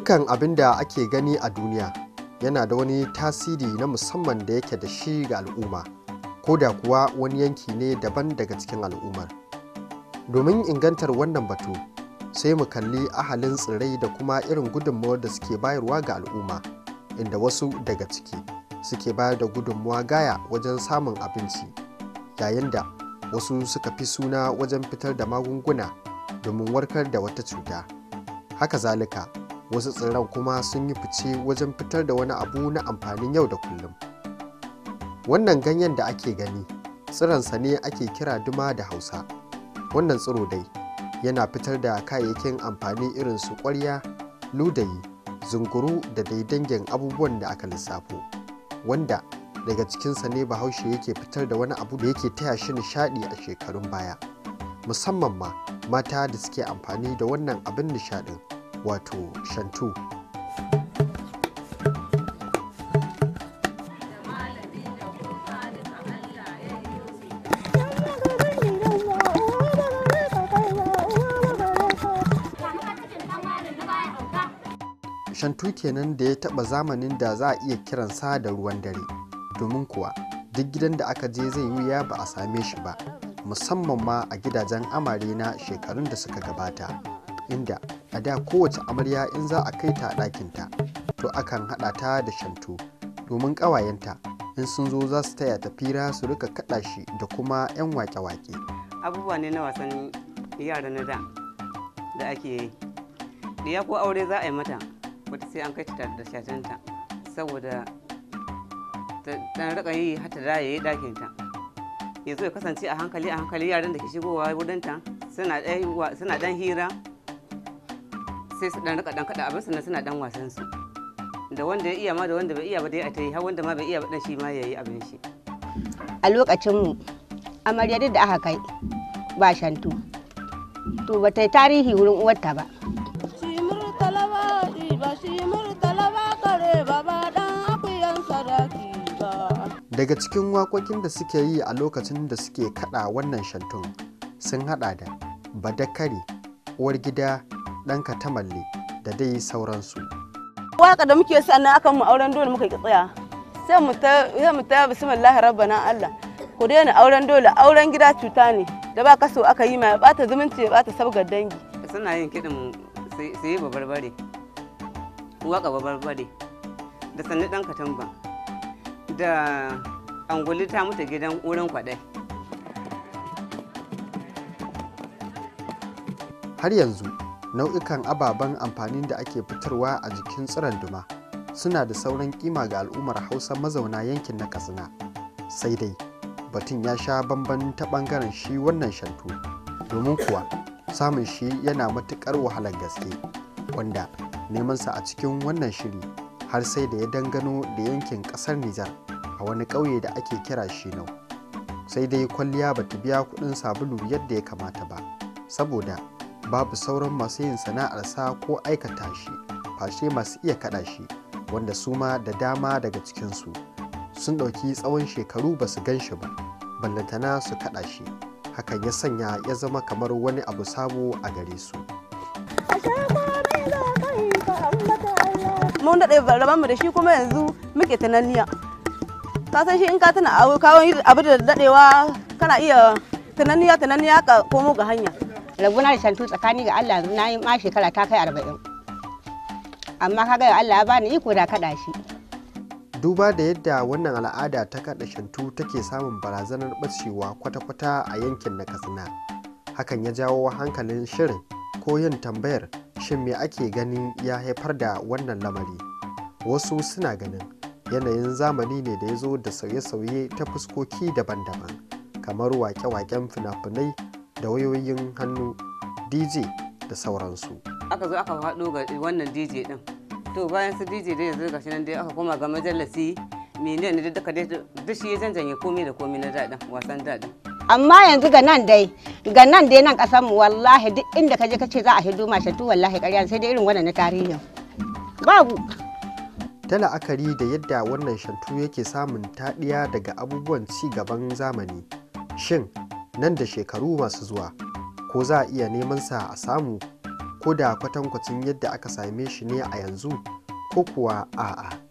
Dukkan abin da ake gani a duniya yana da wani tasiri na musamman da yake da shi ga al'umma, ko da kuwa wani yanki ne daban daga cikin al'ummar. Domin ingantar wannan batu, sai mu kalli ahalin tsirrai da kuma irin gudunmawar da suke bayarwa ga al'umma, inda wasu daga ciki suke bayar da gudunmawa gaya wajen samun abinci, yayin da wasu suka fi suna wajen fitar da magunguna domin warkar da wata cuta. Haka zalika, wasu tsirran kuma sun yi fice wajen fitar da wani abu na amfanin yau da kullum. Wannan ganyen da ake gani, tsironsa ne ake kira duma da Hausa. Wannan tsiro dai yana fitar da kayayyakin amfani irin su ƙwarya, ludayi, zunguru da dai dangin abubuwan da aka lissafo, wanda daga cikinsa ne Bahaushe yake fitar da wani abu da yake taya shi nishaɗi a shekarun baya, musamman ma mata da suke amfani da wannan abin nishaɗin, wato shantu. Shantu kenan da ya taɓa zamanin da za a iya kiransa da ruwan dare, domin kuwa duk gidan da aka je zai wuya ba a same shi ba, musamman ma a gidajen amare na shekarun da suka gabata, inda a da kowace amarya in za a kai ta ɗakinta to akan haɗa ta da shantu, domin ƙawayenta in sun zo za su taya ta fira su rika kaɗa shi da kuma 'yan wake-wake. Abubuwa ne na wasan yara na da ake yi. Diya ko aure za a yi mata, wata sai an kai ta da shatanta saboda ta dan rika yi hata da yayi ɗakinta. Yanzu ya kasance a hankali yaran da ke shigowa wurinta suna dan hira, sai su dan rika dan kada abin sannan suna dan wasan su, da wanda ya iya ma da wanda bai iya ba dai a tayi, har wanda ma bai iya ba dan shi ma yayi abin shi. A lokacin mu amarya duk da aka kai ba shantu to ba ta yi tarihi wurin uwarta ba. Shi murtala ba shi murtala ba kare ba dan akuyan sadaki ba. Daga cikin waƙoƙin da suke yi a lokacin da suke kada wannan shantun sun hada da badakare, uwar gida, ɗanka tamalle da dai sauransu. Waka da muke sannan akan mu auren dole muka ki tsaya, sai mu ta bismillahir rabbana Allah, ku daina auren dole, auren gida cuta ne da ba kaso aka yi mai bata zumunci ya bata sabgar dangi. Suna yin kiɗin su yi babarbare, waka babarbare, da sannu ɗan katamba, da anguli ta mutu gidan wurin kwaɗai. Har yanzu nau'ikan ababen amfanin da ake fitarwa a jikin tsiron duma suna da sauran kima ga al'ummar Hausa mazauna yankin na Katsina, sai dai batun ya sha bamban ta ɓangaren shi wannan shantu, domin kuwa samun shi yana matuƙar wahalar gaske, wanda nemansa a cikin wannan shiri har sai da ya dangano da yankin ƙasar Nijar a wani ƙauye da ake kira Shinau. Sai dai kwalliya bata biya kuɗin sabulu yadda ya kamata ba, saboda babu sauran masu yin sana'arsa ko aikata shi fashe masu iya kaɗa shi, wanda su ma da dama daga cikinsu sun ɗauki tsawon shekaru ba su gan shi ba, ballantana su kaɗa shi. Hakan ya sanya ya zama kamar wani abu sabo a gare su. Mun daɗe rabanmu da shi kuma yanzu muke tunaniya. Ka san shi in ka tuna kawon abu da daɗewa kana iya tunaniya ka komo ga hanya. Rabuna da shantu tsakani ga Allah na yi ma shekara ta kai 40, amma kaga Allah ya bani iko da kaɗa shi. Duba da yadda wannan al'ada ta kaɗa shantu take samun barazanar ɓacewa kwata-kwata a yankin na Katsina, hakan ya jawo hankalin shirin ko yin tambayar shin me ake ganin ya haifar da wannan lamari. Wasu suna ganin yanayin zamani ne da ya zo da sauye-sauye ta fuskoki daban-daban, kamar wake-waken fina-finai da wayoyin hannu, DJ da sauransu. Aka zo aka faɗo ga wannan DJ ɗin. To bayan su DJ dai yanzu gashi nan dai aka koma ga majallasi, miliyan ne duka dai duk shi ya janjanye komai da komai na daɗin wasan daɗin. Amma yanzu ga nan dai nan ƙasar mu wallahi duk inda ka je ka ce za a hido ma shantu wallahi ƙarya sai dai irin wannan na tarihin babu. Ta la'akari da yadda wannan shantu yake samun taɗiya daga abubuwan ci gaban zamani, shin nan da shekaru masu zuwa ko za a iya neman sa a samu ko da kwatankwacin yadda aka same shi ne a yanzu ko kuwa a'a.